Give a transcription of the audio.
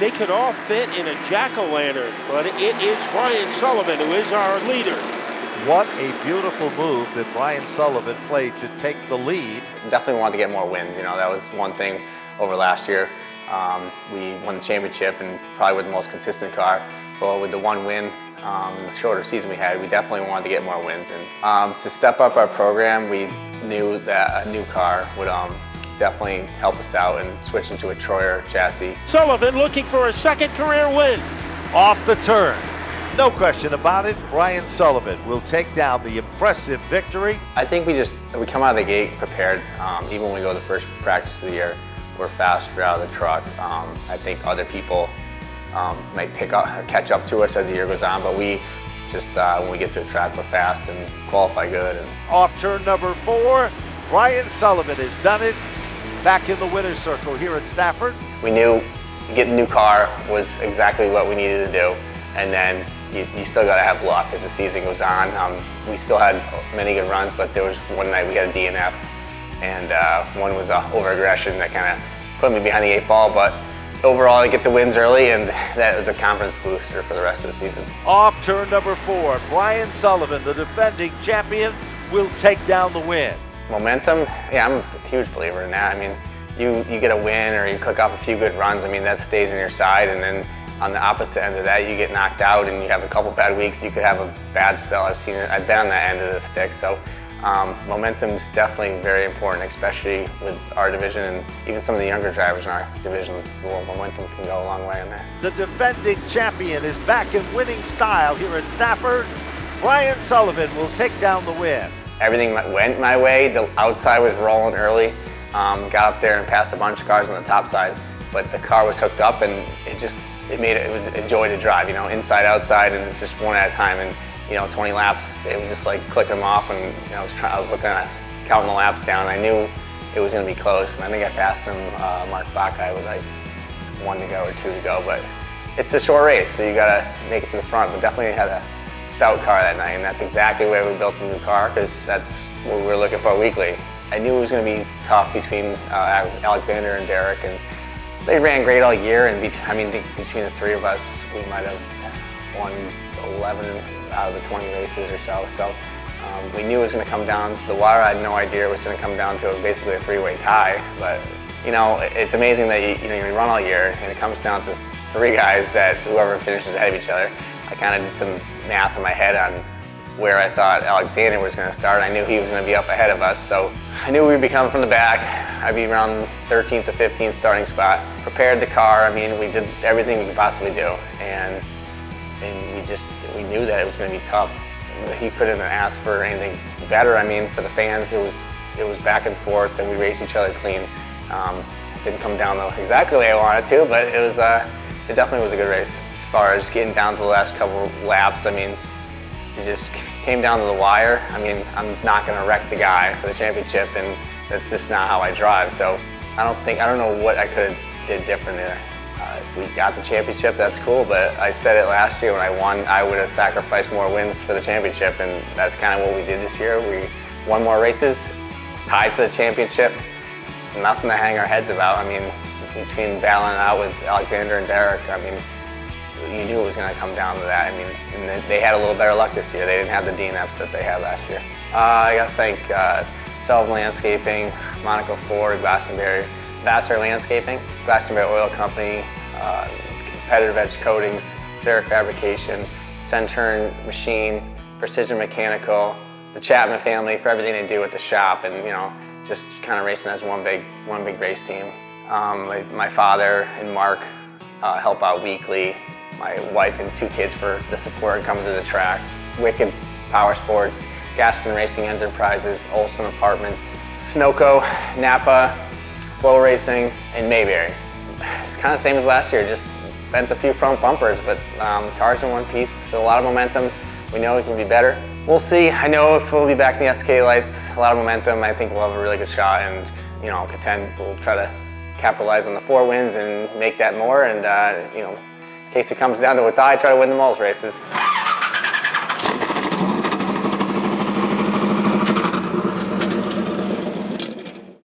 they could all fit in a jack-o'-lantern, but it is Brian Sullivan who is our leader. What a beautiful move that Brian Sullivan played to take the lead. Definitely wanted to get more wins. You know, that was one thing over last year. We won the championship and probably with the most consistent car. But with the one win, the shorter season we had, we definitely wanted to get more wins. And to step up our program, we knew that a new car would definitely help us out and switch into a Troyer chassis. Sullivan looking for a second career win. Off the turn. No question about it, Brian Sullivan will take down the impressive victory. I think we come out of the gate prepared. Even when we go to the first practice of the year, we're faster out of the truck. I think other people might catch up to us as the year goes on, but we just, when we get to a track, we're fast and qualify good. And off turn number 4, Brian Sullivan has done it. Back in the winner's circle here at Stafford. We knew getting a new car was exactly what we needed to do, and then you still got to have luck as the season goes on. We still had many good runs, but there was one night we got a DNF, and one was over-aggression that kind of put me behind the 8 ball, but overall I get the wins early, and that was a confidence booster for the rest of the season. Off turn number 4, Brian Sullivan, the defending champion, will take down the win. Momentum, yeah, I'm a huge believer in that. I mean, you get a win or you click off a few good runs, I mean, that stays on your side, and then on the opposite end of that, you get knocked out and you have a couple bad weeks, you could have a bad spell. I've seen it, I've been on that end of the stick, so momentum is definitely very important, especially with our division and even some of the younger drivers in our division. Well, momentum can go a long way on that. The defending champion is back in winning style here at Stafford. Brian Sullivan will take down the win. Everything went my way. The outside was rolling early. Got up there and passed a bunch of cars on the top side, but the car was hooked up and it was a joy to drive, you know, inside, outside, and it's just one at a time. And, you know, 20 laps, it was just like clicking them off, and you know, I was looking at counting the laps down. I knew it was going to be close, and I think I passed him, Mark Bacai, with like 1 to go or 2 to go, but it's a short race, so you got to make it to the front. But definitely had a stout car that night, and that's exactly why we built a new car, because that's what we were looking for weekly. I knew it was going to be tough between Alexander and Derek, and they ran great all year, and between the 3 of us, we might have won 11 out of the 20 races or so. So we knew it was going to come down to the wire. I had no idea it was going to come down to basically a 3-way tie, but you know, it's amazing that you run all year, and it comes down to 3 guys that whoever finishes ahead of each other. I kind of did some math in my head on where I thought Alexander was going to start. I knew he was going to be up ahead of us, so I knew we'd be coming from the back. I'd be around 13th to 15th starting spot. Prepared the car. I mean, we did everything we could possibly do, and we knew that it was going to be tough. He couldn't have asked for anything better. I mean, for the fans, it was back and forth, and we raced each other clean. It didn't come down exactly the way I wanted to, but it definitely was a good race. As far as getting down to the last couple of laps, I mean, it just came down to the wire. I mean, I'm not going to wreck the guy for the championship, and that's just not how I drive. So I don't know what I could have did different there. If we got the championship, that's cool, but I said it last year when I won, I would have sacrificed more wins for the championship, and that's kind of what we did this year. We won more races, tied for the championship, nothing to hang our heads about. I mean, between battling it out with Alexander and Derek, I mean, you knew it was going to come down to that. I mean, and they had a little better luck this year. They didn't have the DNFs that they had last year. I got to thank Sullivan Landscaping, Monaco Ford, Glastonbury, Vassar Landscaping, Glastonbury Oil Company, Competitive Edge Coatings, Sarah Fabrication, Centurn Machine, Precision Mechanical, the Chapman family for everything they do at the shop, and you know, just kind of racing as one big race team. My father and Mark help out weekly. My wife and 2 kids for the support coming to the track. Wicked Power Sports, Gaston Racing Enterprises, Olson Apartments, Sunoco, Napa, Flow Racing, and Mayberry. It's kind of the same as last year, just bent a few front bumpers, but cars in one piece, a lot of momentum. We know it can be better. We'll see. I know if we'll be back in the SK lights, a lot of momentum. I think we'll have a really good shot and, you know, contend. We'll try to capitalize on the 4 wins and make that more, and you know, in case it comes down to a tie, try to win the Moles races.